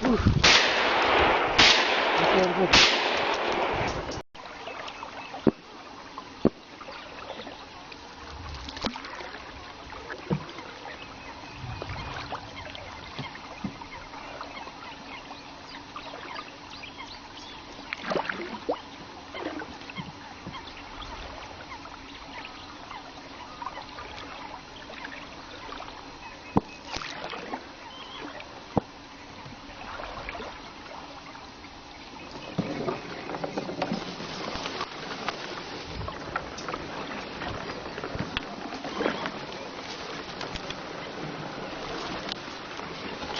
Vur. Vur.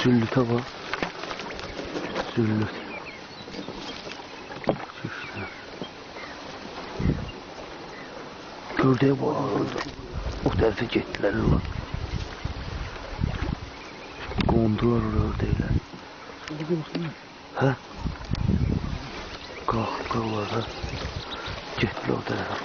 Züllüte bak. Züllüt. Gördüğü bu ağırdı. O tarafa gittiler lan. Kondular ördeyler. Ha? Kalktılar ha. Gittiler o tarafa.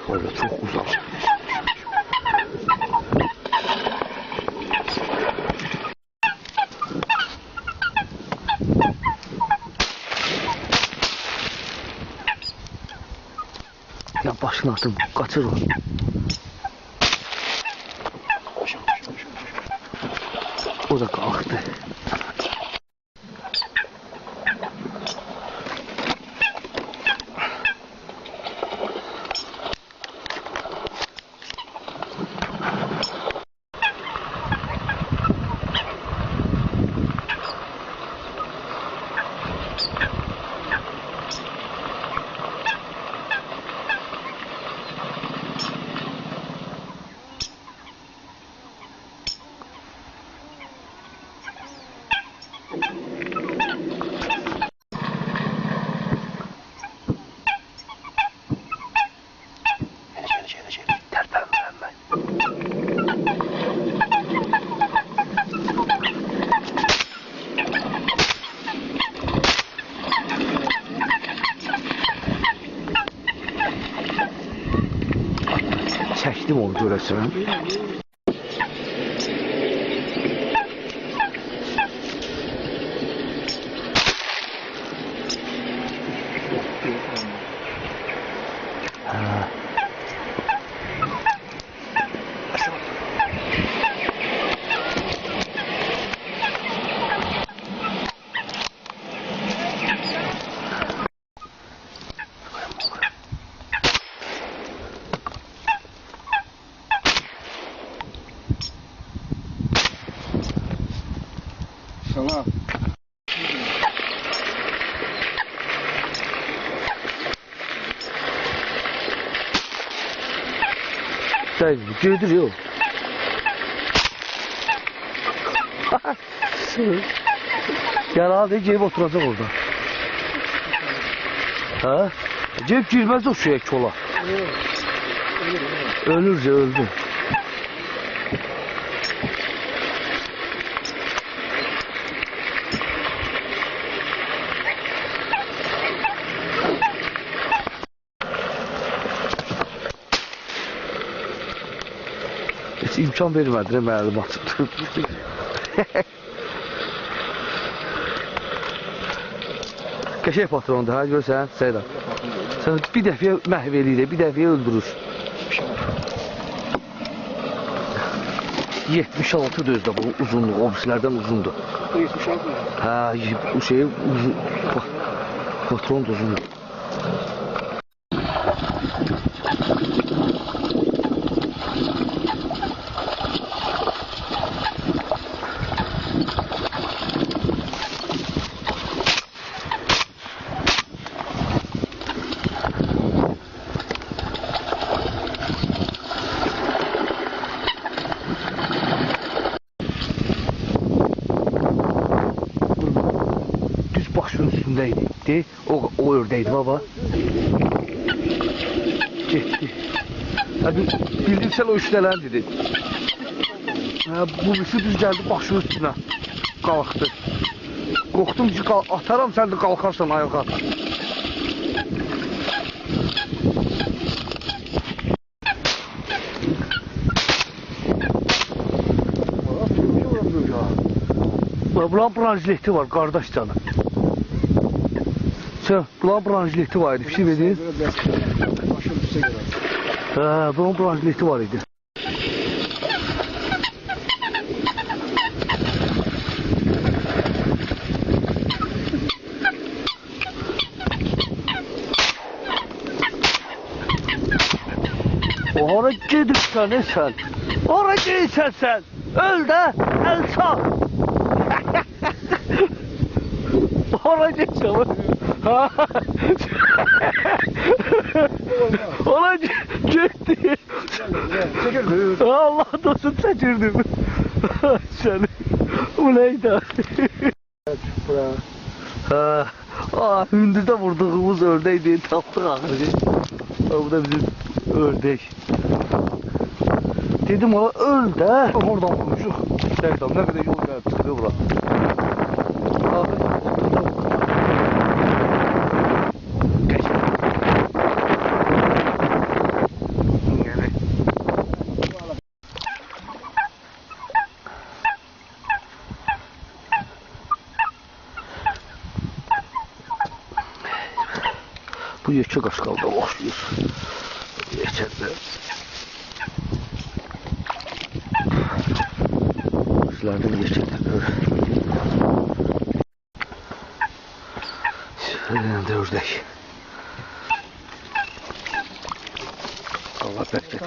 Orada çok uzak. Ya başını atın, kaçır o. O da kalktı. Çəkdim onu görəsən. Sana. Sen gördür yok. Herhalde ceyip oturacak orada. Ha? Ceyip girmez o suya kola. Ölürce öldü. Hiç imkan vermediler müəllim açıqdır. Qəşəng patrondur ha, görsən Seydan. Sən bir dəfəyə məhv eləyir, bir dəfəyə öldürür. 76 özdə bu uzunluq, o birislərdən uzundur. 76 mı? Hə, bu şey uzun, patron da uzundur. Başının üstündeydi. O ördeydi baba. Gitti. Hadi bildim sen o üstelen dedi. Ha, Bu birisi düz gəldi başının üstünə. Qalxdı. Qorxdum ki, ataram, sən də qalxarsan ayağa. Bulan branjleti var, qardaş canı. Bulan branjleti var idi, bir şey verdiniz? Başım üstə görə. Bulan branjleti var idi. Hara gedirsən sən? Hara gedirsən sən? Öl də, əl sal. Hara gedirsən? Hara getdi. Çəkirdi. Allah dostum çəkirdim. Səni. Bu neydi? Hündürdə vurduğumuz ördək diye tapdıq axırı. Bu da bizim ördək. Dedim ona öl də. Oradan vurmuşuq. Səyidam, nə qədər yol gəlib çıxdı bura. Bu yekə qaşqalda oxşuyur. Yekədə. Kuşlardan yekədə. Şöyle de ördək. Allah bərkət.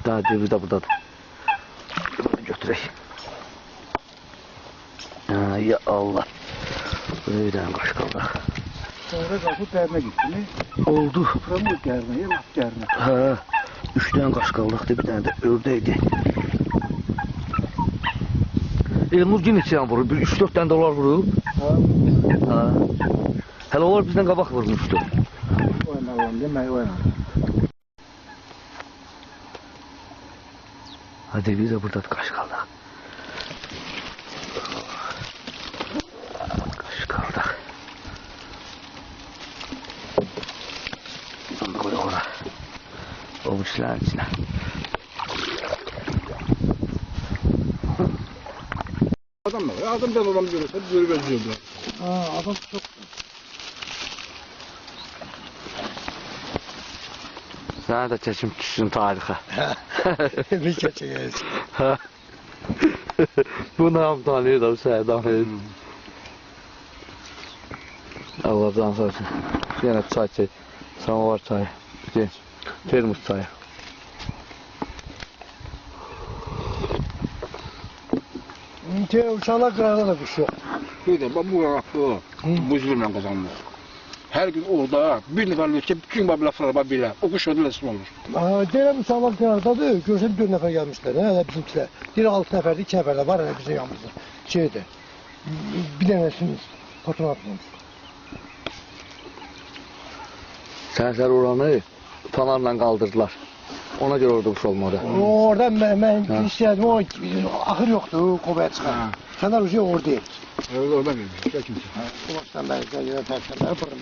Daha devri de buradadır. Bunu götürək. Ya Allah. Buraya bir tane kaş kaldı. Sonra qalxıb dərinə getdi, mi? Oldu. Pramı dərinə, lap dərinə. Ha, 3 tane kaş kaldıqdı, bir tane de ördəkdi. Elnur yine içinden vurur. 3-4 tane dolar vurur. Ha. Hele onlar bizden qabaq vurmuştu. Oynayalım, demək oynayalım. Hadi biz de burada kaş kaldık. Kaş kaldık. Onu koy oraya. Ovuçların içine. Adam da var. Adam ben adam görürse böyle benziyordu. Adam çok... Sana da çekim düşsün tarihe. Bir keçeyiz. Bu nam tanıyordum Seydan. Allah can sağ olsun. Yine çay çek. Samovar çayı. Bir de termos çayı. Uşaqlar qırağında da kuş yok. Bir de bu qıraqlı, bu üzümlə qazanılır. Her gün orada bir nəfər ölsə, bütün babilaflar var belə. O kuş orada resim olur. Deyirəm uşaqlar qıraqdadır, görsən 4 nəfər gəlmişlər, hələ bizimkilər. Biri 6 nəfərdir, 2 nəfər də var, hələ bizim yanımızda. Şeydir, bir dənəsiniz, patron atmamız. Sənətlər oranı fanarla qaldırdılar. Ona göre orada kuş olmadı. Orada mən istəyədim, o axır yoxdur, qobaya çıxar. Sənar ucu orada et. Orada bilmiyor, hiç kimse. O başdan bəri gəlirlər, tərkənlər, bırın.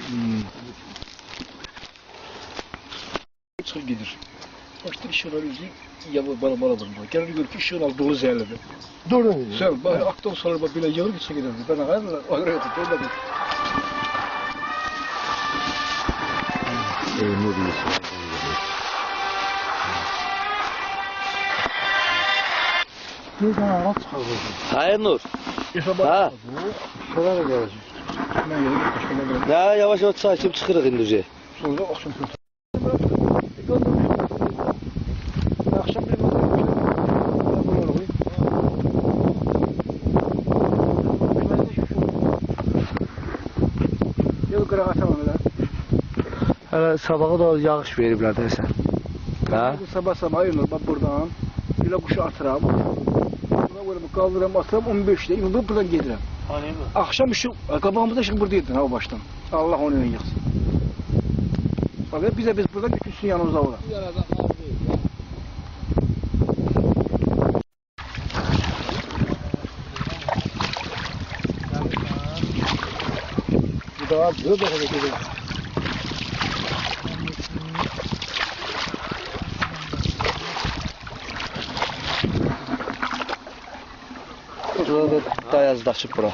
Çıkıp gidir. Başta ışığlar yüzü yavru bana vurdu. Geldi gör ki ışığın dolu zehirledi. Durun. Sen bana aktan sonra bak bile yavru geçe giderdi. Ben ağabeyimle oraya tuttu. Öyle bir. Elnur Yusuf. Bir dənə ağac çıxar burada. Hayır Nur. Ha. Şöyle de gelecek. Ben yedim. Başka ne Ya yavaş yavaş çay içip çıkırıq indi. Sonra akşam sonra. Akşam bir Yok kırağa atamam öyle. Hələ sabaha da yağış veriblər deyəsən. Ha? Sabah sabah ayrılır bak buradan. Böyle kuşu atıram. Böyle bu kaldıram atıram 15'te. İndi buradan gedirəm. Hani bu? Akşam ışık, qabağımızda ışık buradaydı ha baştan. Allah onu yıksın. Bak biz buradan götürsün yanımıza ora. Bu da böyle böyle. Burada da dayazdaşıb bura.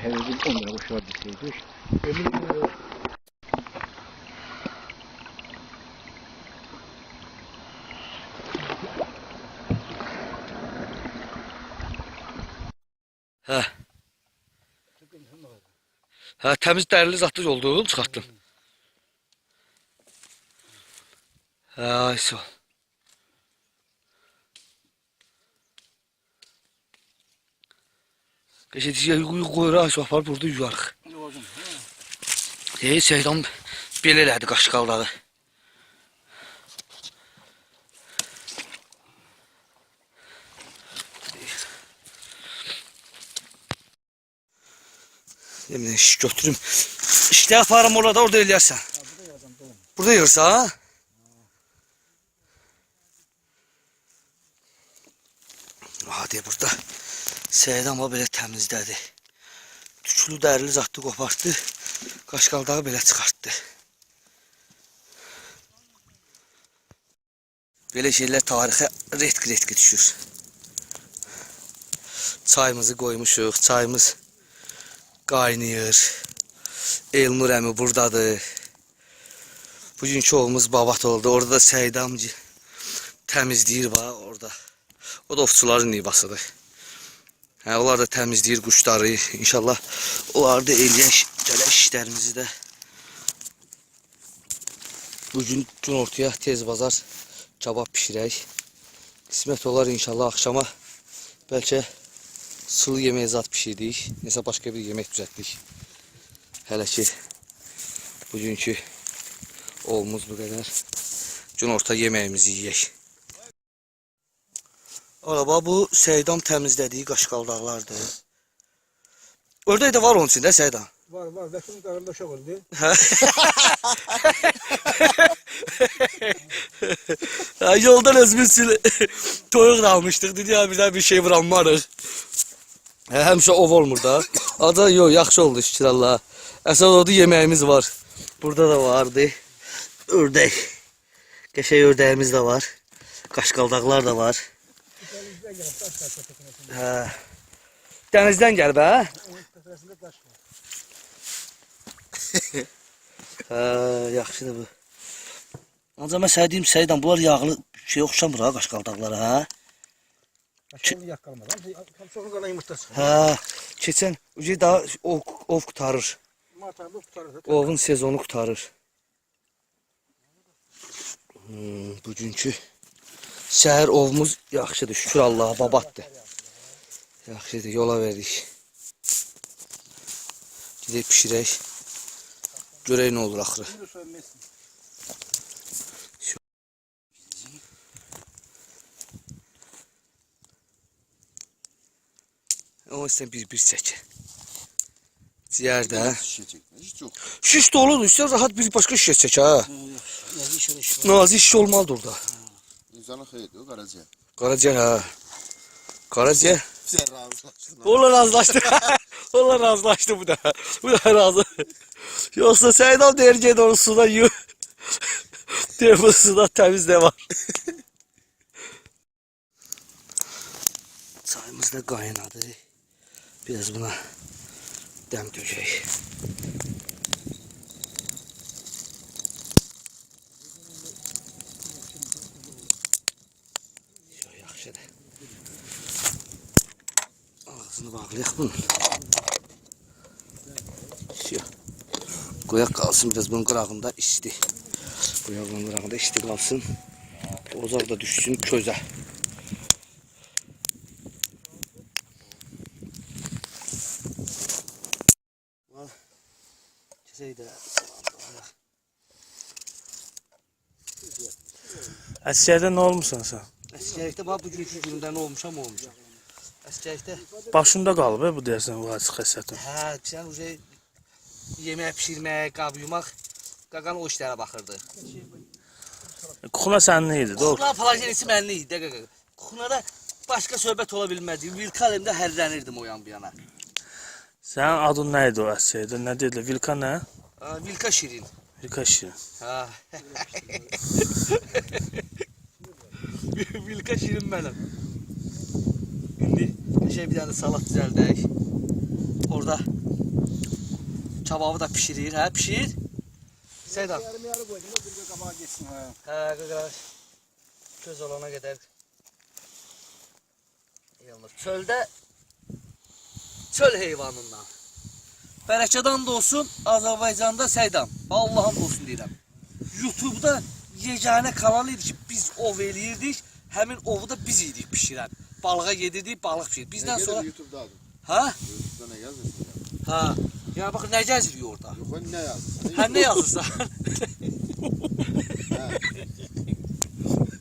Her gün 10 lira boş var deseydik. Hə. Hə, təmiz dərli zatlı oldu, çıxartdın. Hə, ay sağ ol. Qəşədiyə qoyur, ay sağ apar, burada yuyarıq. Seydan belə elədi qaşqaldağı. Yemin iş götürüm. İşte yaparım orada eləyərsən. Burada yığırsa ha? Hadi burada. Seyid amma belə təmizdədi. Tüklü dərli zatlı qopartdı. Qaşqaldağı belə çıxartdı. Belə şeylər tarixə retki düşür. Çayımızı qoymuşuq. Çayımız qaynayır. Elnur əmi buradadır. Bugünkü oğumuz babat oldu. Orada da Seyid amca təmizləyir orada. O da ovçuların nivasıdır. Onlar da təmizləyir quşları. İnşallah onlar da eləyək gələk işlərimizi də. Bugün gün ortaya tez bazar kabab pişirək. Qismət olar inşallah akşama bəlkə sulu yemeği zat pişirdik. Neyse başka bir yemek düzelttik. Hele ki bugünkü oğlumuz bu kadar. Gün orta yemeğimizi yiyək. Araba bu Seydam təmizlədiyi qaşqaldaqlardır. Ördək də var onun içində Seydam. Var, Vəkilin qarında uşaq oldu. Yoldan özümüz toyuq da almışdıq. Dedi ya birdən bir şey vuranmarıq. Həmişə ov olmur da. Adı yox, yaxşı oldu şükür Allah'a. Əsas orada yemeğimiz var. Burada da vardı. Ördək. Qəşəng ördəyimiz də var. Qaşqaldaqlar da var. Dənizdən gəlib hə? Yaxşıdır bu. Ancaq mən sənə deyim Seydan, bunlar yağlı şey oxşamır ha qaşqaldaqlara hə? Aşağıda yak kalmadı. Sonra kalan yumurtası. Hə, keçən ucu daha ov qutarır. Mart ayında tutarız. Ovun sezonu qutarır. Bugünkü səhər ovumuz yaxşıdır, şükür Allah'a, babatdır. Yaxşıdır, yola verdik. Gidək pişirək. Görək nə olur axırı. Ama sen bir çek. Ciğer de. Şiş de olur. İşte rahat bir başka şişe çek ha. Nazi şiş olmalı orada. İnsana xeyir o Karaciğer. Karaciğer ha. Karaciğer. Sen razılaştın. Onlar razılaştı. Onlar razılaştı bu da. Bu da razı. Yoksa Seydan dereceği doğru suda yiyor. Diye bu suda temiz de var. Çayımız da kaynadı. Biraz buna dem dökək. Yaxşıdır. Ağzını bağlayaq bunun. Qoyaq qalsın biraz bunun qırağında isti. Qoyaq bunun qırağında isti qalsın. Ocaq da düşsün közə. Şeydə. Əsgərdə nə olmusan sən? Əsgərlikdə bax bugünkü gündə nə olmuşam. Əsgərlikdə Başında qalıb bu deyəsən bu hadis xəstətin. sən uje yemək bişirmək, qab yumaq, qaqan o işlərə baxırdı. Kuxuna sənin idi, doğru. Kuxuna plajenisi mənli idi, qaqa. Kuxunada başqa söhbət ola bilmədi. Vilkalemdə hərlənirdim o yan bu yana. Sənin adın nə idi o əsgərdə? Nə dedilər? Vilka nə? Vilka şirin. Vilka şirin. Ha. Vilka şirin mənim. İndi bir dənə salat düzəldək. Orada kebabı da pişirir, hə? Pişir. Seydan. Yarım qoydum, o bir qabağa getsin ha. Hə, qaqa. Göz olana qədər. Yanır. Çöl heyvanından. Bərəkədən də olsun, Azərbaycanda Səydam. Allah'ım olsun deyirəm. YouTube'da yeganə kanal idi ki, biz ov eləyirdik. Həmin ovu da biz idik pişirən. Balığa yedirdik, balıq pişirdik. Bizdən sonra... YouTube'dadır. Ha? YouTube'da ne yazıyorsun ya? Ha. Ya bakın ne gəziriyor orada. Yok ben ne yazdım? Hə, nə yazırsan?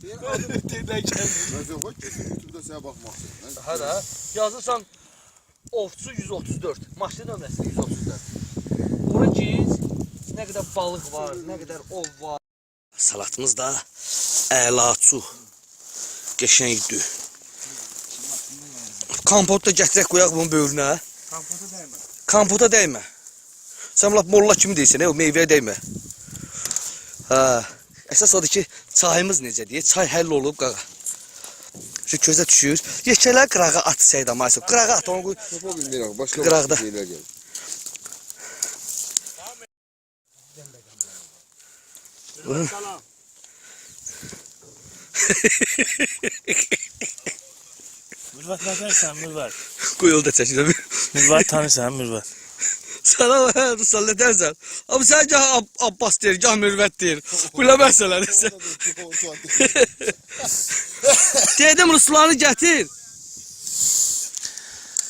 Nə gəzirir? Ben çok hoş YouTube'da sana bakmak istedim. Hə də. Yazırsan Ovçu 134. Maşın nömrəsi 134. Ora giz. Nə qədər balıq var, nə qədər ov var. Salatımız da əlaçu. Qəşəngdir. Kompot da gətirək qoyaq bunun böyrünə. Kampota değme. Kompota dəymə. Sən lap molla kimi deyirsən, o meyvəyə dəymə. Hə. Əsas odur ki, çayımız necə deyə, çay həll olub qaqa. Şu közə düşür. Yekələr qırağa at Səydam Aysu. Qırağa at onu qoy. Topa bilmiyorum. Başka Kırakta. başka şeyler geldi. Salam. Mürvət nə deyirsən, Mürvət? Qoy yolda çəkirəm. Mürvət tanırsan, Mürvət. Salam, Ruslan nə deyirsən? Amma sən gah Abbas deyir, gah Mürvət deyir. Belə məsələdir. Dedim Ruslanı gətir.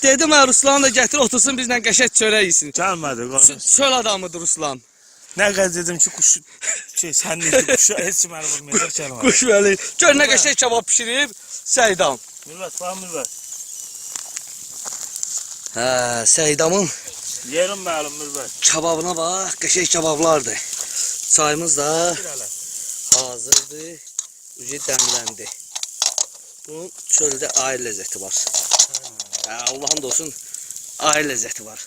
Dedim Ruslanı da gətir, otursun bizlə qəşəng çörək yesin. Gəlmədi, qardaş. Çöl adamıdır Ruslan. Nə qədər dedim ki, quş sənin idi, quşu heç kim məni vurmayacaq gəlmədi. Quş vəli. Gör nə qəşəng kebab pişirib Səydam. Mürvət, bax Mürvət. Hə, Səydamın Yerim məlum Mürvət. kebabına bax, qəşəng kebablardır. Çayımız da Bir hələ. hazırdır. Ucu dəmləndi. Bunun çöldə ayrı ləzzəti var. Hə, Allah'ın da olsun ayrı ləzzəti var.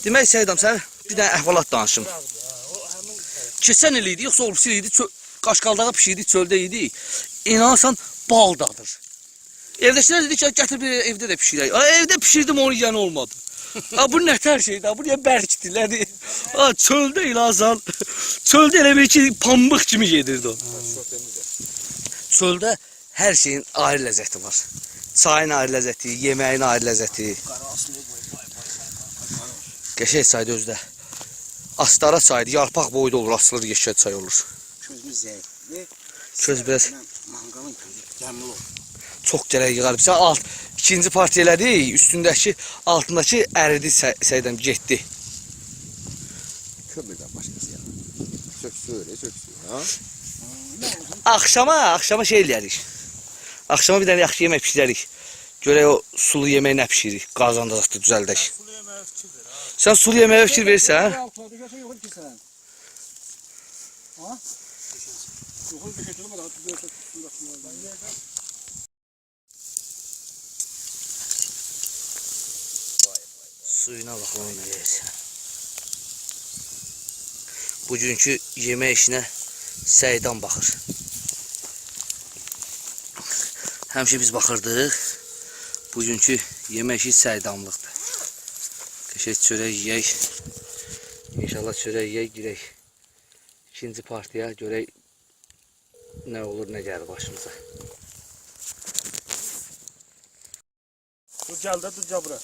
Demək Səydam, sən bir dənə əhvalat danışım. Keçən il idi, yoxsa olubsu idi, Qaşqaldağa pişirdik, çöldə idi. İnansan bal dadır. Evdəkilər dedi ki, gətir bir evdə də pişirək. Evdə pişirdim, onu yiyən olmadı. Bu nətər şeydir, bu niyə bərkdir? Çöldə inansan, çöldə elə bir ki, pambıq kimi yedirdi o. Çöldə hər şeyin ayrı ləzzəti var. Çayın ayrı ləzzəti, yeməyin ayrı ləzzəti. Qəşəng çaydı özdə. Astara çaydı, yarpaq boyda olur, asılır, yeşil çay olur. Közümüz zevkli. Köz biraz Mangalın közü gəmli olur. çox gərək yığar. Sən ikinci partiya elədik, üstündəki, altındakı əridi Səydəm, getdi. Kömürden başkası ya. Söksü öyle söksü. Ha? Axşama şey eləyərik. Axşama bir dənə yaxşı yemək pişirərik. Görək o sulu yemək nə pişirik, qazanda da düzəldək. Sulu yeməyə fikir ver, ha. Sən sulu yeməyə fikir verirsən? Altlarda gəlsən yoxul ki sən. Ha? Yoxul bir şey tutma da böyle tutsun. Suyuna bax onu nə verirsən. Bugünkü yemək işinə Səydam baxır. Həmişə biz baxırdıq. Bugünkü yemək işi Səydamlıqdır. Qəşəng çörək yeyək. İnşallah çörək yeyək, girək. İkinci partiya görək nə olur, nə gəlir başımıza. Dur gəl də, dur gəl bura.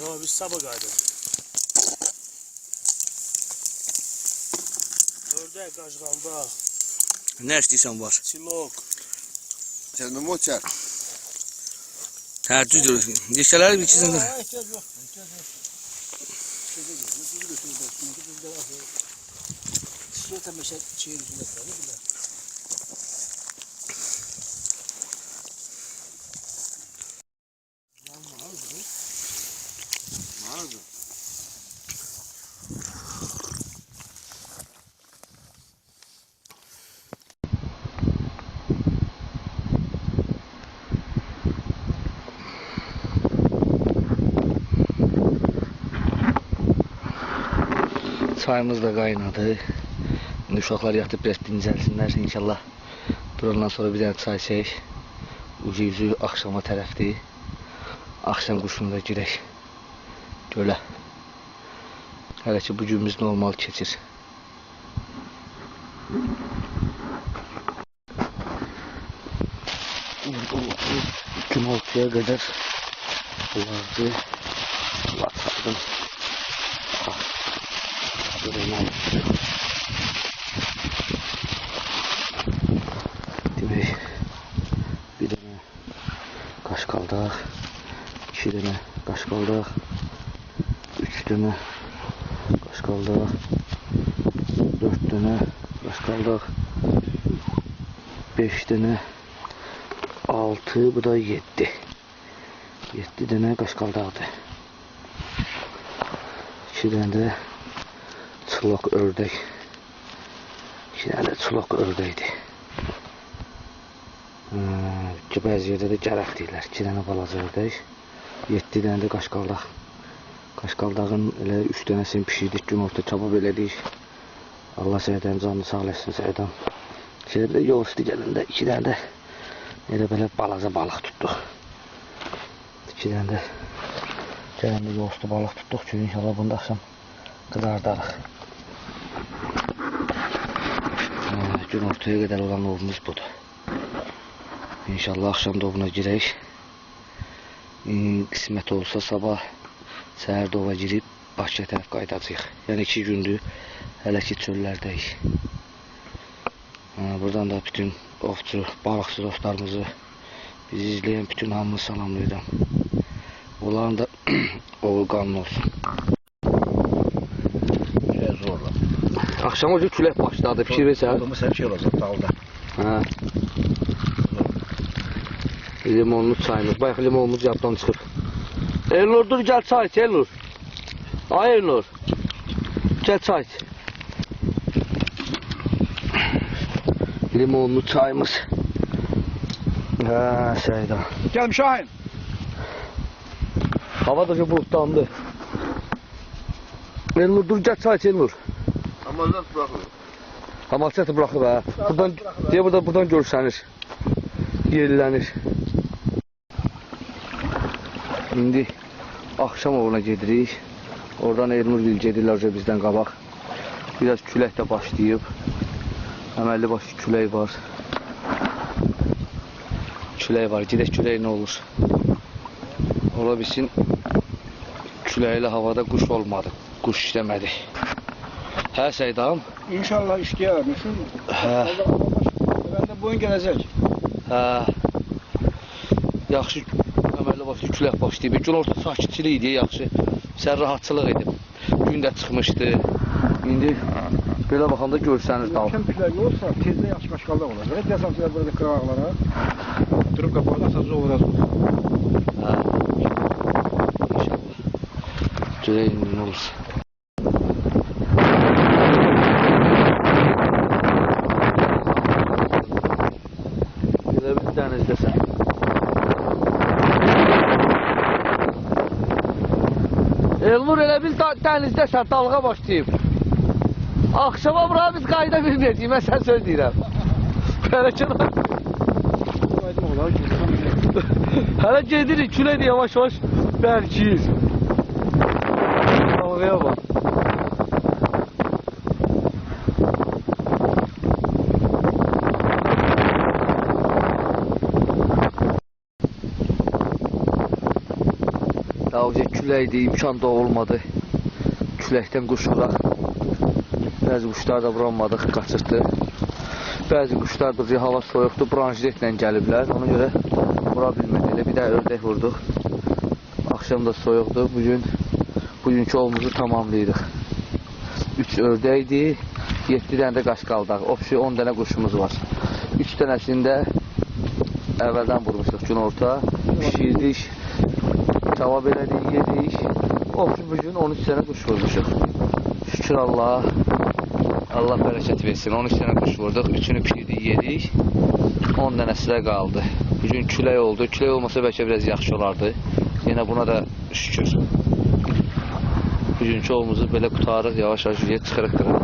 Yo, biz sabah qaydıq. Ördək, qaşqalda, Nə istəyirsən var? çilok. Sen mi moçer? Hə, düzdür. Dişələri bir ikisini. Ehtiyac yoxdur. Siyota meşə şeyin üzündə qalır. Çayımız da qaynadı. İndi uşaqlar yatıb biraz dincəlsinlər inşallah. Bundan sonra bir dənə çay içək. Ucu axşama tərəfdir. Axşam quşunu da girək gölə. Hələ ki bu günümüz normal keçir. Günortaya qədər olardı. Bakalım. Demək, bir dənə qaşqaldaq, 2 dənə qaşqaldaq, 3 dənə qaşqaldaq, 4 dənə qaşqaldaq, 5 dənə, 6, bu da 7. 7 dənə qaşqaldaqdır. 2 dənə də çılaq ördək. 2 dənə də çılaq ördəkdir. Bəzi yerdə də gərək deyirlər. 2 dənə balaca ördək. 7 dənə də qaşqaldaq. Qaşqaldağın elə 3 dənəsini pişirdik. Günorta kabab elədik. Allah Səyidəm canını sağ eləsin Səyidəm. Şeydə də yol üstü gələndə 2 dənə də elə belə balaca balıq tutduq. 2 dənə də gələndə yol üstü balıq tutduq ki, inşallah bunu da axşam qızardarıq. Günortaya qədər olan ovumuz budur. İnşallah axşam da ovuna girək. Qismət olsa sabah səhər dova girib Bakıya tərəf qayıdacağıq. Yəni 2 gündür hələ ki çöllərdəyik. Buradan da bütün ovçu, balıqçı dostlarımızı, bizi izləyən bütün hamını salamlayıram. Onların da ovu qanlı olsun. Zorla. Axşam o külək başladı, fikir versən. Adımız hər şey olacaq dalda. Hə. Limonlu çayımız. Bayaq limonumuz yaddan çıxır. Elnur dur gəl çay iç Elnur. Ay Elnur. Gəl çay iç. Limonlu çayımız. Hə, Səyda. Gəlin Şahin. Hava da bulutlandı. Elnur dur gəl çay iç Elnur. Amazon bırakıyor. Hamaçatı bıraxıb hə. Buradan deyə buradan görsənir. Yerlənir. İndi axşam ovuna gedirik. Oradan Elnur gil gedirlər bizdən qabaq. Biraz külək də başlayıb. Əməlli başlı külək var. Külək var. Gedək külək nə olur? Ola bilsin küləklə havada quş olmadı. Quş işləmədi. Hə Səydam? İnşallah işləyərmişsin. Hə. Ben de boyun gələcək. Hə. Yaxşı əməlli başlı külək başlayıb. Gün orta sakitçilik idi, yaxşı. Sən rahatçılıq edib. Gün də çıxmışdı. İndi belə baxanda görsənir dal. Kim külək olsa tezdə yaxşı qaşqaldaq olacaq. Deyəsən sizə burada qıraqlara durub qapağına asacaq olacaq. Hə. İnşallah. Görək indi nə olur. Elə bir dənizdəsən. Elnur elə bil dənizdəsən, dalğa başlayıb. Axşama bura biz qayda bilməyəcəyik, mən sən söz deyirəm. Bərəkət var. Hələ gedirik, külək də yavaş-yavaş bərkiyir. Dalğaya bax. Davcı küləkdir, imkan da olmadı. Küləkdən quşuraq. Bəzi quşlar da vuranmadıq, qaçırtdı. Bəzi quşlar da hava soyuqdur, branşletlə gəliblər. Ona görə vura bilmədik. Elə bir də ördək vurduq. Axşam da soyuqdur. Bugünkü ovumuzu tamamlayırıq. 3 ördəkdir, 7 dənə də qaşqaldaq. Obşi 10 dənə quşumuz var. 3 dənəsini də əvvəldən vurmuşduq günorta. Pişirdik, kebab elədik, yedik. Obşi bugün 13 dənə quş vurmuşuq. Şükür Allah. Allah bərəkət versin. 13 dənə quş vurduq. 3-ünü pişirdik, yedik. 10 dənəsi də qaldı. Bugün külək oldu. Külək olmasa bəlkə biraz yaxşı olardı. Yenə buna da şükür. Bugünkü ovumuzu belə qutarıq, yavaş-yavaş çıxırıq qıra.